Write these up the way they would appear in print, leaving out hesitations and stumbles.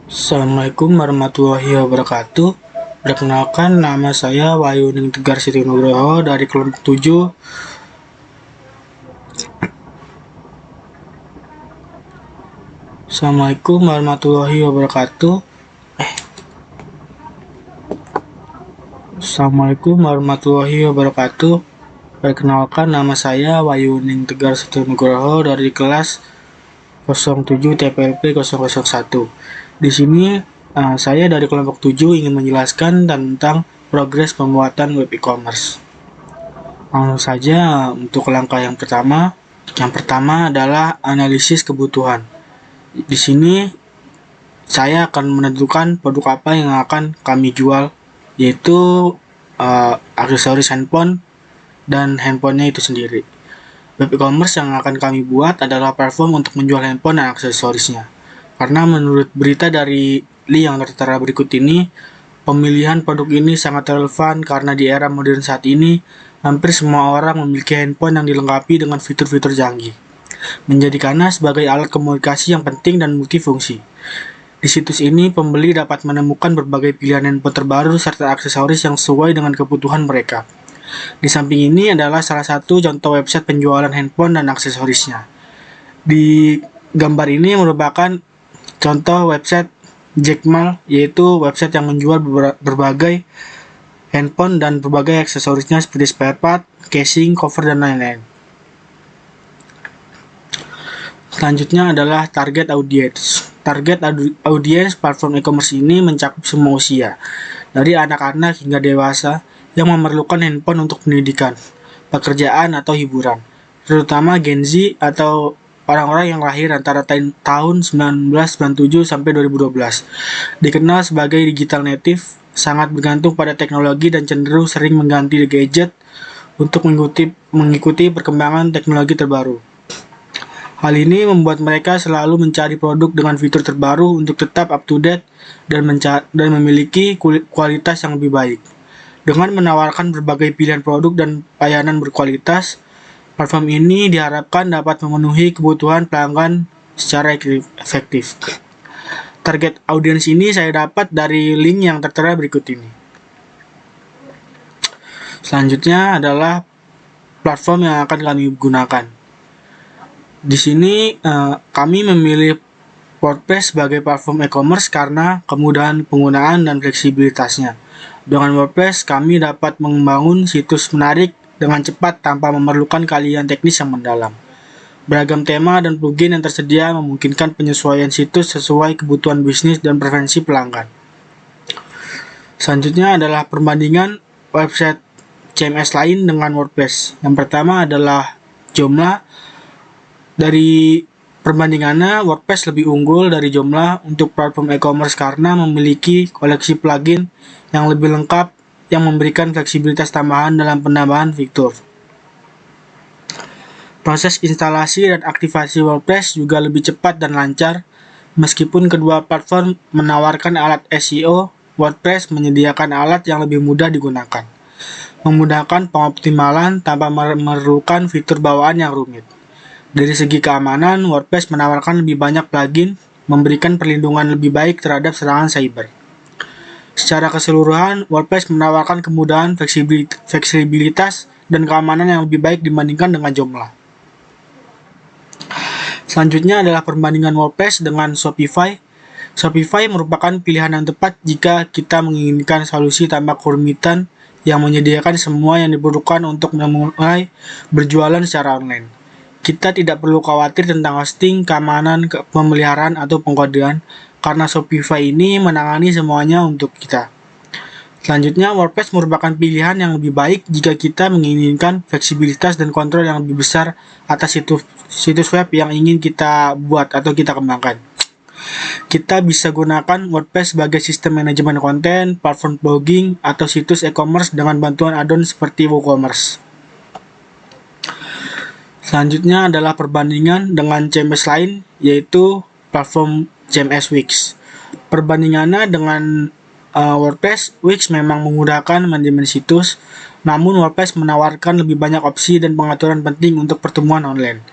Assalamualaikum warahmatullahi wabarakatuh. Perkenalkan, nama saya Wayuning Tegar Siti Nugroho dari kelompok 7. Assalamualaikum warahmatullahi wabarakatuh. Assalamualaikum warahmatullahi wabarakatuh. Perkenalkan, nama saya Wayuning Tegar Siti Nugroho dari kelas 07 TPLP 001. Di sini saya dari kelompok 7 ingin menjelaskan tentang progres pembuatan web e-commerce. Langsung saja untuk langkah yang pertama. Yang pertama adalah analisis kebutuhan. Di sini saya akan menentukan produk apa yang akan kami jual, yaitu aksesoris handphone dan handphonenya itu sendiri. Web e-commerce yang akan kami buat adalah platform untuk menjual handphone dan aksesorisnya. Karena menurut berita dari Li yang tertera berikut ini, pemilihan produk ini sangat relevan karena di era modern saat ini, hampir semua orang memiliki handphone yang dilengkapi dengan fitur-fitur canggih, menjadikannya sebagai alat komunikasi yang penting dan multifungsi. Di situs ini, pembeli dapat menemukan berbagai pilihan handphone terbaru serta aksesoris yang sesuai dengan kebutuhan mereka. Di samping ini adalah salah satu contoh website penjualan handphone dan aksesorisnya. Di gambar ini merupakan contoh website Jack Mal, yaitu website yang menjual berbagai handphone dan berbagai aksesorisnya seperti spare part, casing, cover, dan lain-lain. Selanjutnya adalah target audience. Target audience platform e-commerce ini mencakup semua usia, dari anak-anak hingga dewasa yang memerlukan handphone untuk pendidikan, pekerjaan, atau hiburan, terutama Gen Z atau orang-orang yang lahir antara tahun 1997 sampai 2012. Dikenal sebagai digital native, sangat bergantung pada teknologi dan cenderung sering mengganti gadget untuk mengikuti perkembangan teknologi terbaru. Hal ini membuat mereka selalu mencari produk dengan fitur terbaru untuk tetap up to date dan memiliki kualitas yang lebih baik. Dengan menawarkan berbagai pilihan produk dan layanan berkualitas, platform ini diharapkan dapat memenuhi kebutuhan pelanggan secara efektif. Target audiens ini saya dapat dari link yang tertera berikut ini. Selanjutnya adalah platform yang akan kami gunakan. Di sini kami memilih WordPress sebagai platform e-commerce karena kemudahan penggunaan dan fleksibilitasnya. Dengan WordPress, kami dapat membangun situs menarik dengan cepat tanpa memerlukan keahlian teknis yang mendalam. Beragam tema dan plugin yang tersedia memungkinkan penyesuaian situs sesuai kebutuhan bisnis dan preferensi pelanggan. Selanjutnya adalah perbandingan website CMS lain dengan WordPress. Yang pertama adalah Joomla. Dari perbandingannya, WordPress lebih unggul dari Joomla untuk platform e-commerce karena memiliki koleksi plugin yang lebih lengkap yang memberikan fleksibilitas tambahan dalam penambahan fitur. Proses instalasi dan aktivasi WordPress juga lebih cepat dan lancar. Meskipun kedua platform menawarkan alat SEO, WordPress menyediakan alat yang lebih mudah digunakan, memudahkan pengoptimalan tanpa memerlukan fitur bawaan yang rumit. Dari segi keamanan, WordPress menawarkan lebih banyak plugin, memberikan perlindungan lebih baik terhadap serangan cyber. Secara keseluruhan, WordPress menawarkan kemudahan, fleksibilitas, dan keamanan yang lebih baik dibandingkan dengan Joomla. Selanjutnya adalah perbandingan WordPress dengan Shopify. Shopify merupakan pilihan yang tepat jika kita menginginkan solusi tanpa kerumitan yang menyediakan semua yang diperlukan untuk memulai berjualan secara online. Kita tidak perlu khawatir tentang hosting, keamanan, pemeliharaan, atau pengkodean, karena Shopify ini menangani semuanya untuk kita. Selanjutnya, WordPress merupakan pilihan yang lebih baik jika kita menginginkan fleksibilitas dan kontrol yang lebih besar atas situs web yang ingin kita buat atau kita kembangkan. Kita bisa gunakan WordPress sebagai sistem manajemen konten, platform blogging, atau situs e-commerce dengan bantuan add-on seperti WooCommerce. Selanjutnya adalah perbandingan dengan CMS lain, yaitu platform CMS Wix. Perbandingannya dengan WordPress, Wix memang memudahkan manajemen situs, namun WordPress menawarkan lebih banyak opsi dan pengaturan penting untuk pertemuan online.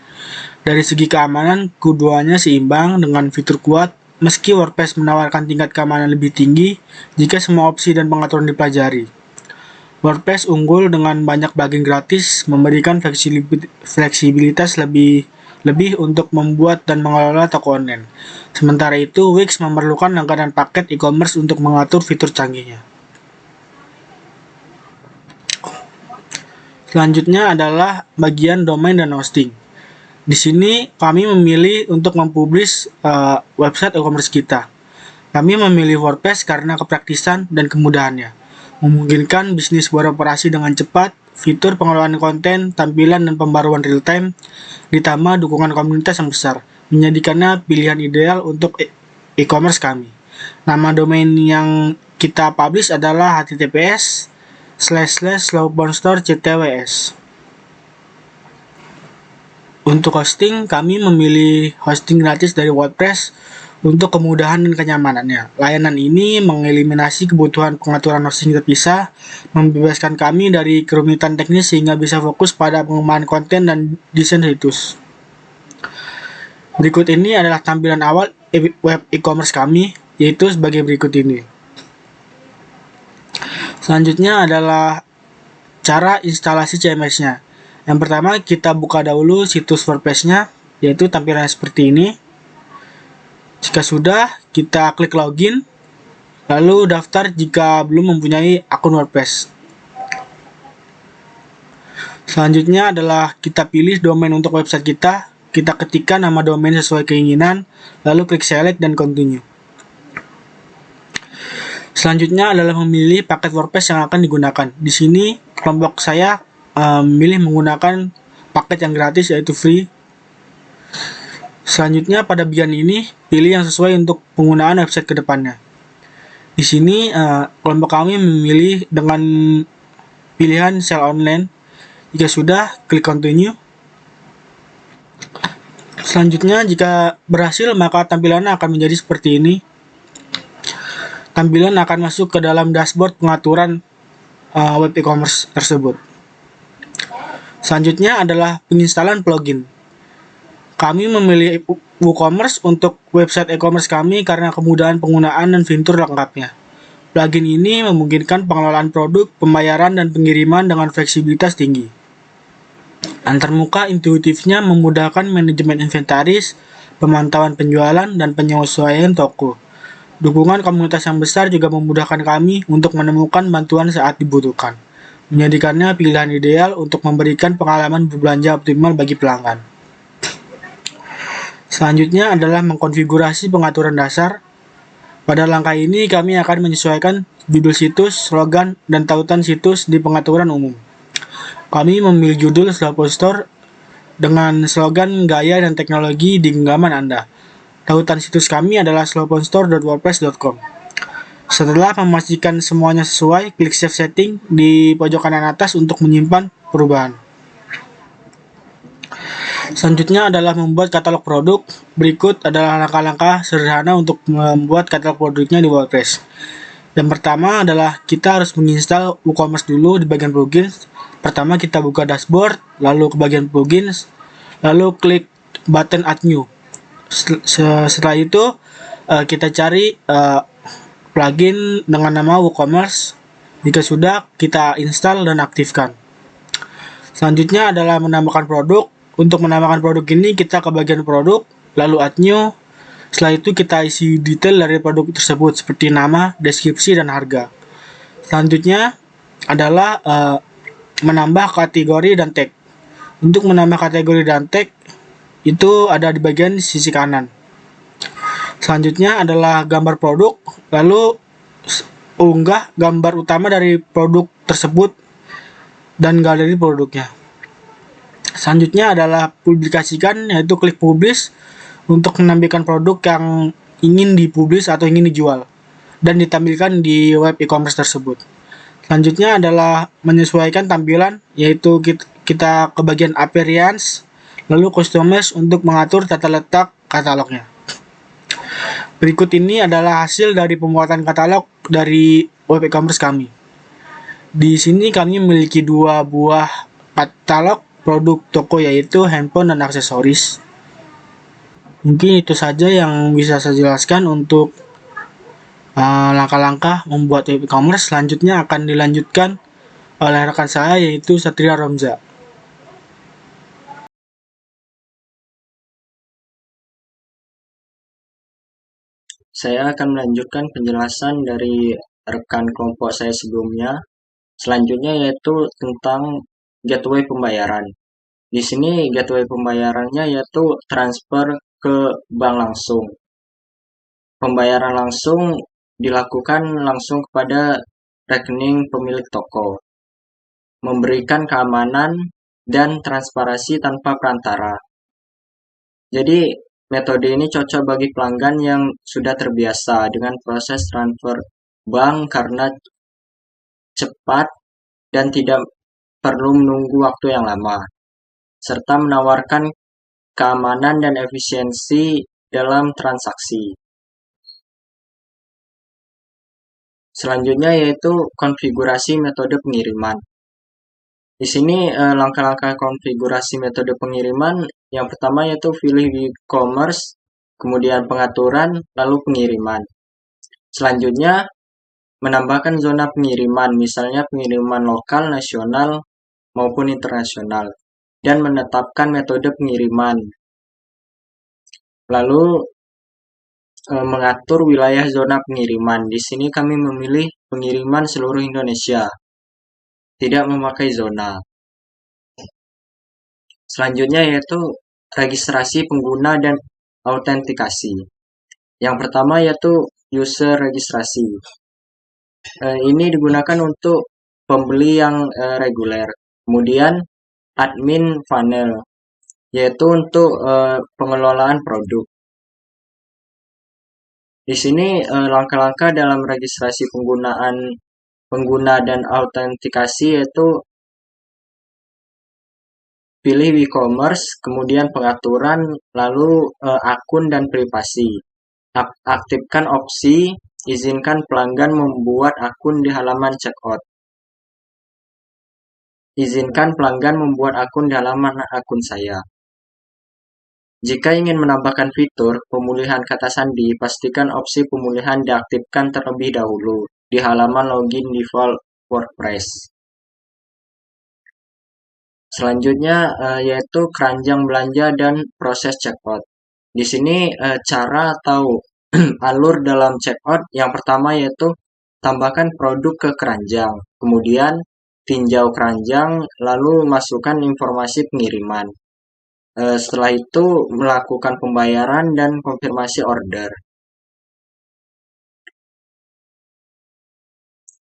Dari segi keamanan, keduanya seimbang dengan fitur kuat, meski WordPress menawarkan tingkat keamanan lebih tinggi jika semua opsi dan pengaturan dipelajari. WordPress unggul dengan banyak plugin gratis, memberikan fleksibilitas lebih untuk membuat dan mengelola toko online. Sementara itu, Wix memerlukan langganan paket e-commerce untuk mengatur fitur canggihnya. Selanjutnya adalah bagian domain dan hosting. Di sini kami memilih untuk mempublish website e-commerce kita. Kami memilih WordPress karena kepraktisan dan kemudahannya, memungkinkan bisnis beroperasi dengan cepat, fitur pengelolaan konten, tampilan, dan pembaruan real-time, ditambah dukungan komunitas yang besar, menjadikannya pilihan ideal untuk e-commerce kami. Nama domain yang kita publish adalah https://slowponstore.ctws. Untuk hosting, kami memilih hosting gratis dari WordPress untuk kemudahan dan kenyamanannya. Layanan ini mengeliminasi kebutuhan pengaturan hosting terpisah, membebaskan kami dari kerumitan teknis sehingga bisa fokus pada pengembangan konten dan desain situs. Berikut ini adalah tampilan awal web e-commerce kami, yaitu sebagai berikut ini. Selanjutnya adalah cara instalasi CMS-nya. Yang pertama, kita buka dahulu situs WordPress-nya, yaitu tampilannya seperti ini. Jika sudah, kita klik login, lalu daftar jika belum mempunyai akun WordPress. Selanjutnya adalah kita pilih domain untuk website kita ketikkan nama domain sesuai keinginan, lalu klik select dan continue. Selanjutnya adalah memilih paket WordPress yang akan digunakan. Di sini kelompok saya memilih menggunakan paket yang gratis, yaitu free. Selanjutnya pada bagian ini, pilih yang sesuai untuk penggunaan website ke depannya. Di sini kelompok kami memilih dengan pilihan sell online. Jika sudah, klik continue. Selanjutnya, jika berhasil, maka tampilannya akan menjadi seperti ini. Tampilan akan masuk ke dalam dashboard pengaturan web e-commerce tersebut. Selanjutnya adalah penginstalan plugin. Kami memilih WooCommerce untuk website e-commerce kami karena kemudahan penggunaan dan fitur lengkapnya. Plugin ini memungkinkan pengelolaan produk, pembayaran, dan pengiriman dengan fleksibilitas tinggi. Antarmuka intuitifnya memudahkan manajemen inventaris, pemantauan penjualan, dan penyesuaian toko. Dukungan komunitas yang besar juga memudahkan kami untuk menemukan bantuan saat dibutuhkan, menjadikannya pilihan ideal untuk memberikan pengalaman berbelanja optimal bagi pelanggan. Selanjutnya adalah mengkonfigurasi pengaturan dasar. Pada langkah ini, kami akan menyesuaikan judul situs, slogan, dan tautan situs di pengaturan umum. Kami memilih judul Slowponstore dengan slogan gaya dan teknologi di genggaman Anda. Tautan situs kami adalah slowponstore.wordpress.com. Setelah memastikan semuanya sesuai, klik Save Setting di pojok kanan atas untuk menyimpan perubahan. Selanjutnya adalah membuat katalog produk. Berikut adalah langkah-langkah sederhana untuk membuat katalog produknya di WordPress. Yang pertama adalah kita harus menginstal WooCommerce dulu di bagian plugins. Pertama kita buka dashboard, lalu ke bagian plugins, lalu klik button add new. Setelah itu kita cari plugin dengan nama WooCommerce. Jika sudah, kita install dan aktifkan. Selanjutnya adalah menambahkan produk. Untuk menambahkan produk ini, kita ke bagian produk, lalu add new. Setelah itu kita isi detail dari produk tersebut seperti nama, deskripsi, dan harga. Selanjutnya adalah menambah kategori dan tag. Untuk menambah kategori dan tag itu ada di bagian sisi kanan. Selanjutnya adalah gambar produk, lalu unggah gambar utama dari produk tersebut dan galeri produknya. Selanjutnya adalah publikasikan, yaitu klik publish untuk menampilkan produk yang ingin dipublish atau ingin dijual dan ditampilkan di web e-commerce tersebut. Selanjutnya adalah menyesuaikan tampilan, yaitu kita ke bagian appearance, lalu customize untuk mengatur tata letak katalognya. Berikut ini adalah hasil dari pembuatan katalog dari web e-commerce kami. Di sini kami memiliki 2 buah katalog produk toko, yaitu handphone dan aksesoris. Mungkin itu saja yang bisa saya jelaskan untuk langkah-langkah membuat e-commerce. Selanjutnya akan dilanjutkan oleh rekan saya yaitu Satria Romza. Saya akan melanjutkan penjelasan dari rekan kelompok saya sebelumnya. Selanjutnya yaitu tentang gateway pembayaran. Di sini gateway pembayarannya yaitu transfer ke bank langsung. Pembayaran langsung dilakukan langsung kepada rekening pemilik toko, memberikan keamanan dan transparansi tanpa perantara. Jadi, metode ini cocok bagi pelanggan yang sudah terbiasa dengan proses transfer bank karena cepat dan tidak perlu menunggu waktu yang lama, serta menawarkan keamanan dan efisiensi dalam transaksi. Selanjutnya yaitu konfigurasi metode pengiriman. Di sini langkah-langkah konfigurasi metode pengiriman yang pertama yaitu pilih e-commerce, kemudian pengaturan, lalu pengiriman. Selanjutnya menambahkan zona pengiriman, misalnya pengiriman lokal, nasional, maupun internasional, dan menetapkan metode pengiriman. Lalu mengatur wilayah zona pengiriman. Di sini kami memilih pengiriman seluruh Indonesia, tidak memakai zona. Selanjutnya yaitu registrasi pengguna dan autentikasi. Yang pertama yaitu user registrasi. Ini digunakan untuk pembeli yang reguler. Kemudian admin funnel, yaitu untuk pengelolaan produk. Di sini langkah-langkah dalam registrasi penggunaan pengguna dan autentikasi yaitu pilih e-commerce, kemudian pengaturan, lalu akun dan privasi. Aktifkan opsi izinkan pelanggan membuat akun di halaman checkout. Izinkan pelanggan membuat akun di halaman akun saya. Jika ingin menambahkan fitur pemulihan kata sandi, pastikan opsi pemulihan diaktifkan terlebih dahulu di halaman login default WordPress. Selanjutnya yaitu keranjang belanja dan proses checkout. Di sini cara atau alur dalam checkout yang pertama yaitu tambahkan produk ke keranjang, kemudian tinjau keranjang, lalu masukkan informasi pengiriman. Setelah itu melakukan pembayaran dan konfirmasi order.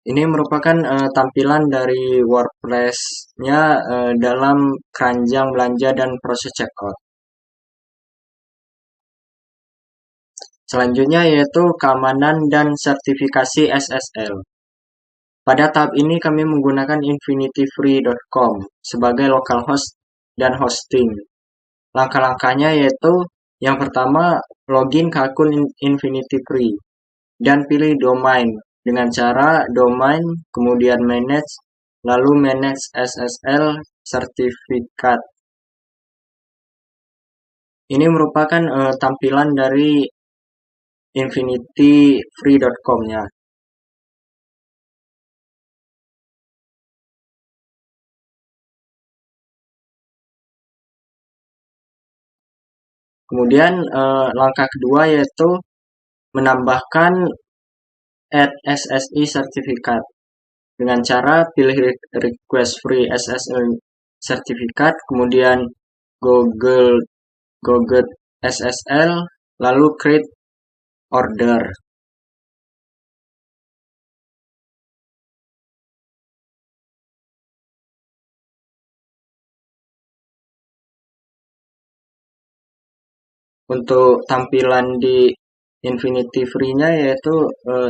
Ini merupakan tampilan dari WordPress-nya dalam keranjang belanja dan proses checkout. Selanjutnya yaitu keamanan dan sertifikasi SSL. Pada tahap ini kami menggunakan infinityfree.com sebagai localhost dan hosting. Langkah-langkahnya yaitu yang pertama login ke akun Infinity Free dan pilih domain dengan cara domain kemudian manage lalu manage SSL sertifikat. Ini merupakan tampilan dari infinityfree.com-nya. Kemudian langkah kedua yaitu menambahkan add SSI sertifikat dengan cara pilih request free SSL sertifikat, kemudian Google SSL, lalu create order. Untuk tampilan di Infinity Free-nya yaitu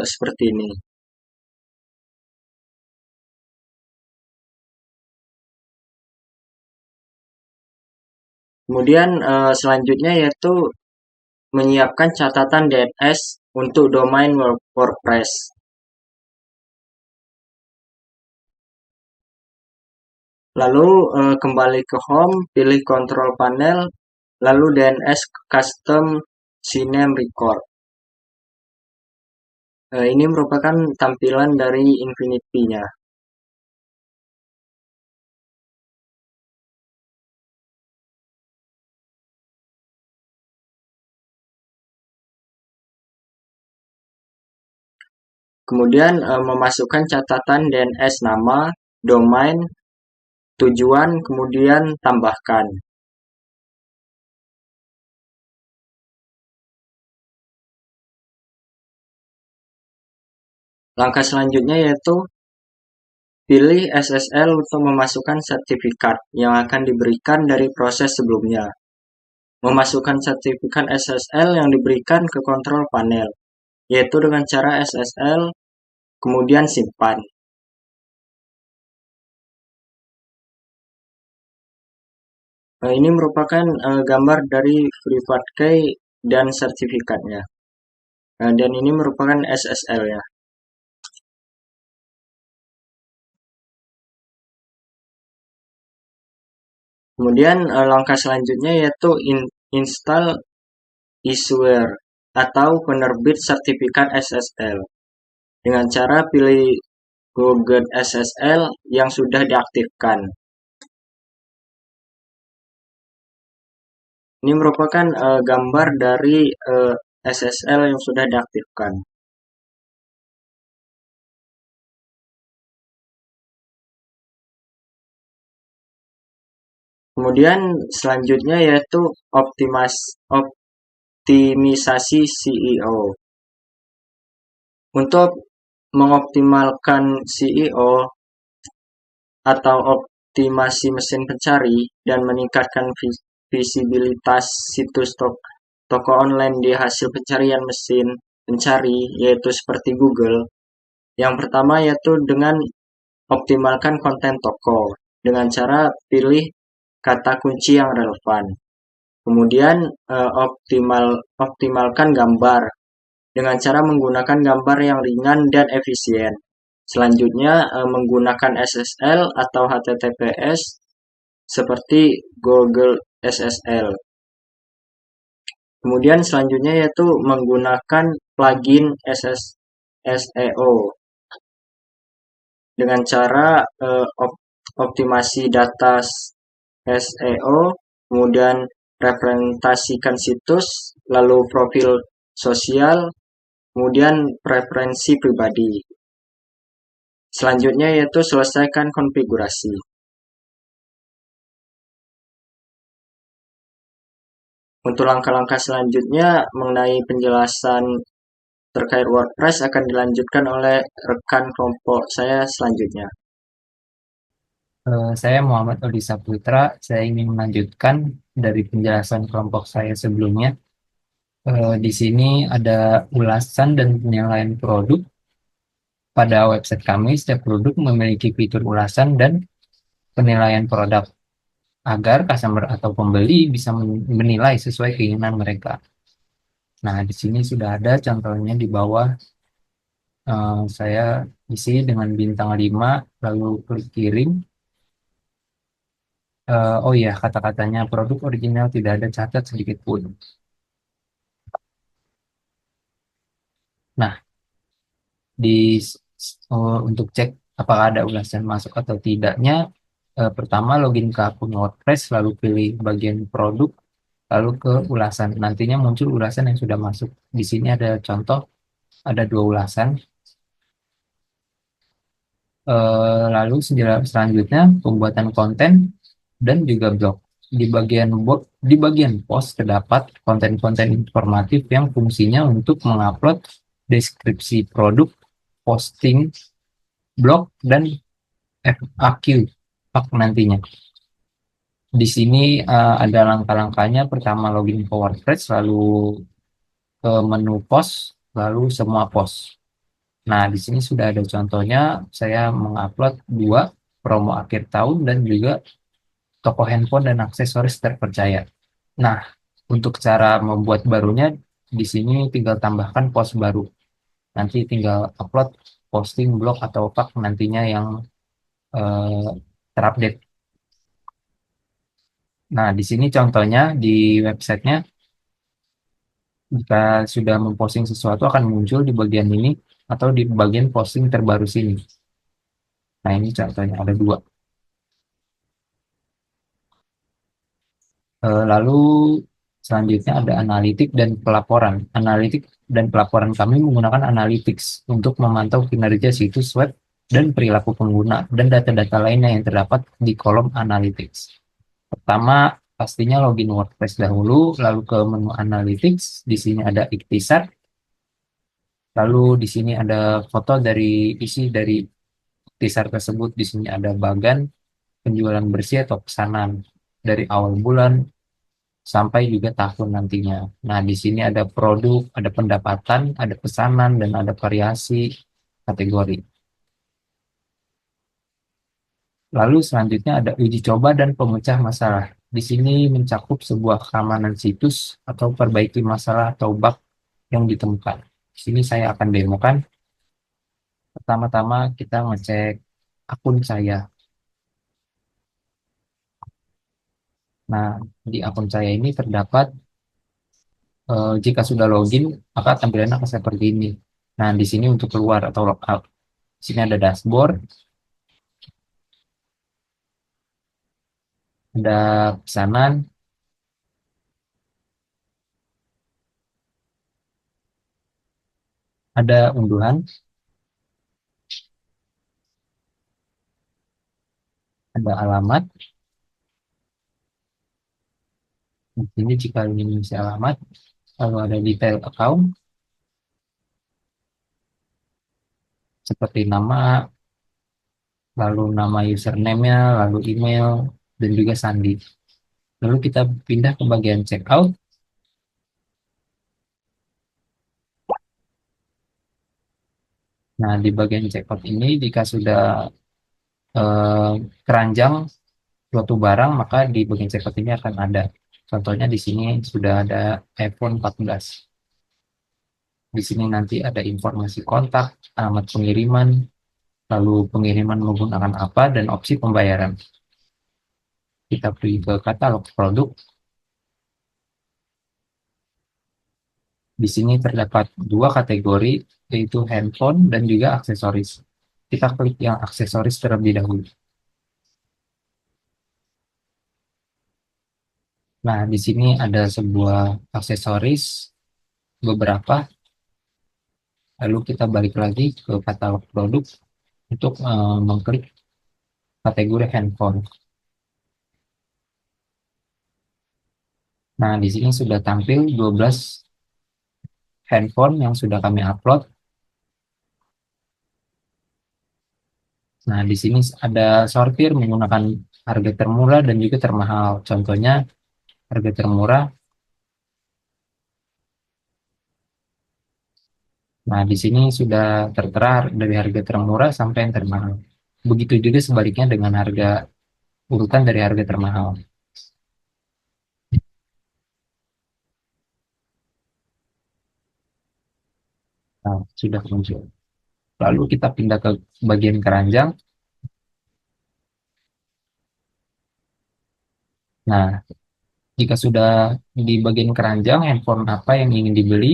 seperti ini. Kemudian selanjutnya yaitu menyiapkan catatan DNS untuk domain WordPress. Lalu kembali ke home, pilih control panel, lalu DNS Custom Sync Record. Ini merupakan tampilan dari Infinity-nya. Kemudian memasukkan catatan DNS nama, domain, tujuan, kemudian tambahkan. Langkah selanjutnya yaitu pilih SSL untuk memasukkan sertifikat yang akan diberikan dari proses sebelumnya. Memasukkan sertifikat SSL yang diberikan ke kontrol panel, yaitu dengan cara SSL, kemudian simpan. Ini merupakan gambar dari private key dan sertifikatnya. Dan ini merupakan SSL-nya. Kemudian langkah selanjutnya yaitu install issuer atau penerbit sertifikat SSL. Dengan cara pilih Google SSL yang sudah diaktifkan. Ini merupakan gambar dari SSL yang sudah diaktifkan. Kemudian selanjutnya yaitu optimisasi CEO. Untuk mengoptimalkan CEO atau optimasi mesin pencari dan meningkatkan visibilitas situs toko online di hasil pencarian mesin pencari, yaitu seperti Google. Yang pertama yaitu dengan optimalkan konten toko dengan cara pilih kata kunci yang relevan. Kemudian optimalkan gambar dengan cara menggunakan gambar yang ringan dan efisien. Selanjutnya menggunakan SSL atau HTTPS seperti Google SSL. Kemudian selanjutnya yaitu menggunakan plugin SEO dengan cara optimasi data SEO, kemudian representasikan situs, lalu profil sosial, kemudian preferensi pribadi. Selanjutnya yaitu selesaikan konfigurasi. Untuk langkah-langkah selanjutnya mengenai penjelasan terkait WordPress akan dilanjutkan oleh rekan kelompok saya selanjutnya. Saya Muhammad Odisa Putra. Saya ingin melanjutkan dari penjelasan kelompok saya sebelumnya. Di sini ada ulasan dan penilaian produk. Pada website kami, setiap produk memiliki fitur ulasan dan penilaian produk agar customer atau pembeli bisa menilai sesuai keinginan mereka. Nah, di sini sudah ada contohnya di bawah. Saya isi dengan bintang 5, lalu klik kirim. Oh iya, kata-katanya produk original tidak ada cacat sedikit pun. Nah, untuk cek apakah ada ulasan masuk atau tidaknya, pertama login ke akun WordPress, lalu pilih bagian produk, lalu ke ulasan. Nantinya muncul ulasan yang sudah masuk. Di sini ada contoh, ada 2 ulasan. Lalu selanjutnya pembuatan konten dan juga blog. Di bagian post terdapat konten-konten informatif yang fungsinya untuk mengupload deskripsi produk, posting blog, dan FAQ nantinya. Di sini ada langkah-langkahnya. Pertama login ke WordPress, lalu ke menu post, lalu semua post. Nah, di sini sudah ada contohnya. Saya mengupload 2 promo akhir tahun dan juga toko handphone dan aksesoris terpercaya. Nah, untuk cara membuat barunya, di sini tinggal tambahkan post baru. Nanti tinggal upload posting blog atau pak nantinya yang terupdate. Nah, di sini contohnya di websitenya, jika sudah memposting sesuatu akan muncul di bagian ini atau di bagian posting terbaru sini. Nah, ini contohnya ada dua. Lalu selanjutnya ada analitik dan pelaporan. Analitik dan pelaporan kami menggunakan analytics untuk memantau kinerja situs web dan perilaku pengguna dan data-data lainnya yang terdapat di kolom analytics. Pertama, pastinya login WordPress dahulu, lalu ke menu analytics. Di sini ada Ikhtisar, lalu di sini ada foto dari isi dari Ikhtisar tersebut. Di sini ada bagan penjualan bersih atau pesanan dari awal bulan sampai juga tahun nantinya. Nah, di sini ada produk, ada pendapatan, ada pesanan, dan ada variasi kategori. Lalu selanjutnya ada uji coba dan pemecah masalah. Di sini mencakup sebuah keamanan situs atau perbaiki masalah atau bug yang ditemukan. Di sini saya akan demokan. Pertama-tama kita ngecek akun saya. Nah, di akun saya ini terdapat jika sudah login, maka tampilannya akan seperti ini. Nah, di sini untuk keluar atau logout. Di sini ada dashboard, ada pesanan, ada unduhan, ada alamat. Di sini jika ingin mengisi alamat, lalu ada detail account seperti nama, lalu nama username-nya, lalu email, dan juga sandi. Lalu kita pindah ke bagian checkout. Nah, di bagian checkout ini jika sudah keranjang suatu barang, maka di bagian checkout ini akan ada. Contohnya di sini sudah ada iPhone 14. Di sini nanti ada informasi kontak, alamat pengiriman, lalu pengiriman menggunakan apa, dan opsi pembayaran. Kita pergi ke katalog produk. Di sini terdapat dua kategori, yaitu handphone dan juga aksesoris. Kita klik yang aksesoris terlebih dahulu. Nah, di sini ada sebuah aksesoris, beberapa. Lalu kita balik lagi ke katalog produk untuk mengklik kategori handphone. Nah, di sini sudah tampil 12 handphone yang sudah kami upload. Nah, di sini ada sortir menggunakan harga termurah dan juga termahal. Contohnya, harga termurah. Nah, di sini sudah tertera dari harga termurah sampai yang termahal. Begitu juga sebaliknya dengan harga urutan dari harga termahal. Nah, sudah muncul. Lalu kita pindah ke bagian keranjang. Nah, jika sudah di bagian keranjang, handphone apa yang ingin dibeli,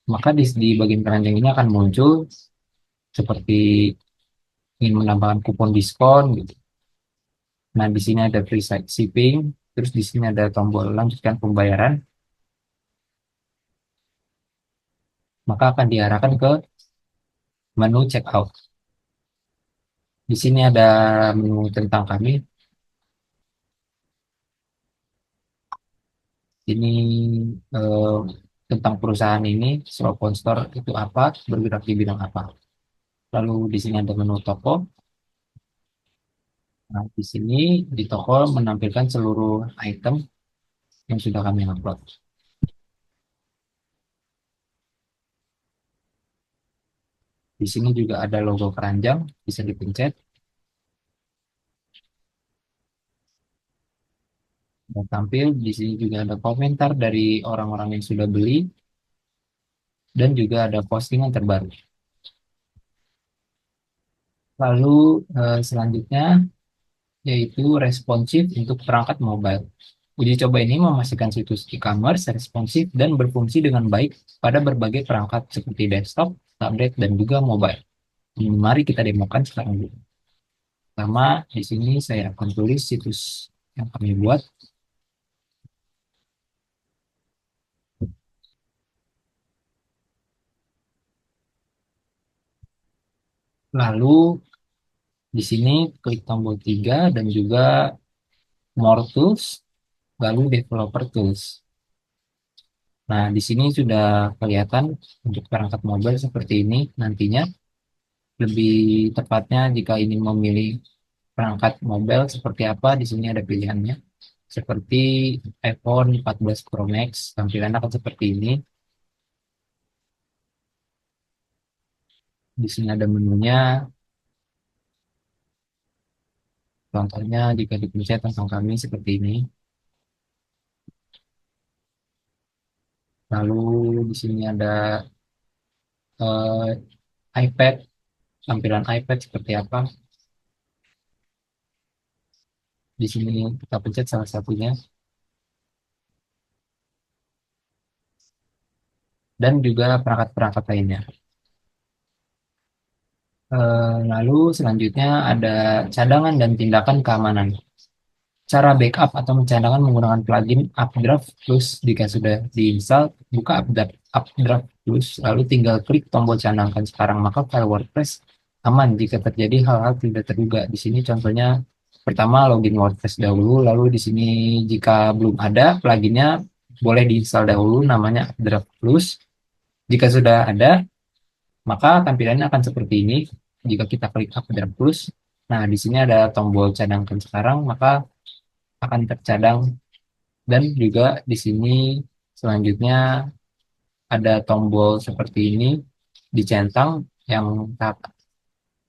maka di bagian keranjang ini akan muncul seperti ingin menambahkan kupon diskon gitu. Nah, di sini ada free site shipping, terus di sini ada tombol lanjutkan pembayaran, maka akan diarahkan ke menu checkout. Di sini ada menu tentang kami. Ini eh, tentang perusahaan ini, Slowphone Store itu apa, bergerak di bidang apa. Lalu di sini ada menu toko. Nah, di sini di toko menampilkan seluruh item yang sudah kami upload. Di sini juga ada logo keranjang, bisa dipencet. Dan tampil di sini juga ada komentar dari orang-orang yang sudah beli dan juga ada postingan terbaru. Lalu selanjutnya yaitu responsif untuk perangkat mobile. Uji coba ini memastikan situs e-commerce responsif dan berfungsi dengan baik pada berbagai perangkat seperti desktop, tablet, dan juga mobile. Mari kita demokan sekarang dulu. Pertama, di sini saya akan tulis situs yang kami buat. Lalu di sini klik tombol 3 dan juga More Tools, lalu Developer Tools. Nah, di sini sudah kelihatan untuk perangkat mobile seperti ini. Nantinya lebih tepatnya jika ini memilih perangkat mobile seperti apa, di sini ada pilihannya. Seperti iPhone 14 Pro Max, tampilannya akan seperti ini. Di sini ada menunya. Contohnya jika dipencet tentang kami seperti ini. Lalu di sini ada iPad, tampilan iPad seperti apa. Di sini kita pencet salah satunya. Dan juga perangkat-perangkat lainnya. Lalu selanjutnya ada cadangan dan tindakan keamanan. Cara backup atau mencadangkan menggunakan plugin Updraft Plus. Jika sudah diinstal, buka Updraft Plus, lalu tinggal klik tombol cadangkan sekarang, maka file WordPress aman jika terjadi hal-hal tidak terduga. Di sini contohnya pertama login WordPress dahulu, lalu di sini jika belum ada pluginnya boleh diinstal dahulu, namanya Updraft Plus. Jika sudah ada, maka tampilannya akan seperti ini. Jika kita klik Updraft Plus, nah di sini ada tombol cadangkan sekarang, maka akan tercadang. Dan juga di sini selanjutnya ada tombol seperti ini dicentang yang tahap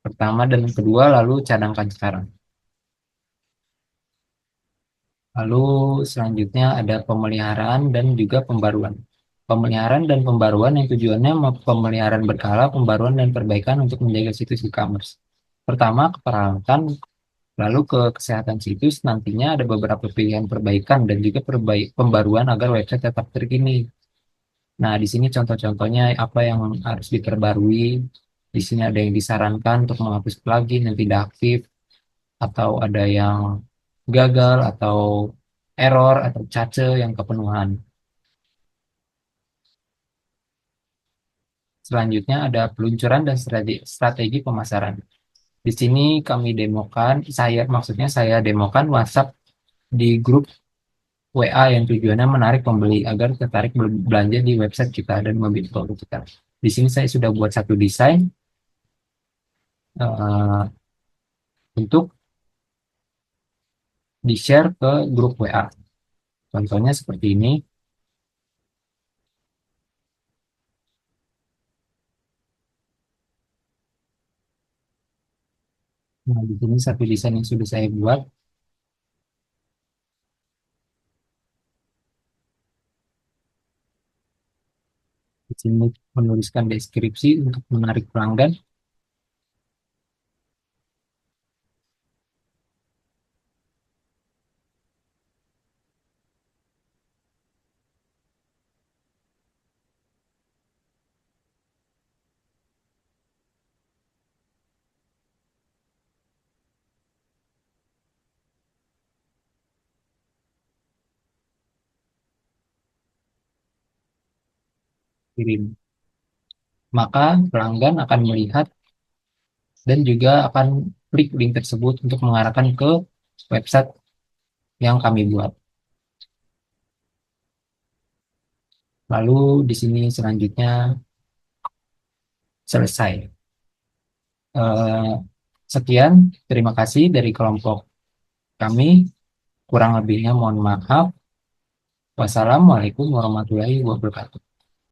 pertama dan kedua, lalu cadangkan sekarang. Lalu selanjutnya ada pemeliharaan dan juga pembaruan. Pemeliharaan dan pembaruan yang tujuannya pemeliharaan berkala, pembaruan dan perbaikan untuk menjaga situs e-commerce. Pertama, keperalatan, lalu ke kesehatan situs. Nantinya ada beberapa pilihan perbaikan dan juga pembaruan agar website tetap terkini. Nah, di sini contoh-contohnya apa yang harus diperbarui. Di sini ada yang disarankan untuk menghapus plugin yang tidak aktif, atau ada yang gagal, atau error, atau cache yang kepenuhan. Selanjutnya ada peluncuran dan strategi pemasaran. Di sini kami demokan, maksudnya saya demokan WhatsApp di grup WA yang tujuannya menarik pembeli agar tertarik belanja di website kita dan membeli produk kita. Di sini saya sudah buat satu desain untuk di-share ke grup WA. Contohnya seperti ini. Nah, di sini satu desain yang sudah saya buat. Di sini menuliskan deskripsi untuk menarik pelanggan. Kirim. Maka pelanggan akan melihat dan juga akan klik link tersebut untuk mengarahkan ke website yang kami buat. Lalu di sini selanjutnya selesai. Sekian, terima kasih dari kelompok kami. Kurang lebihnya mohon maaf. Wassalamualaikum warahmatullahi wabarakatuh.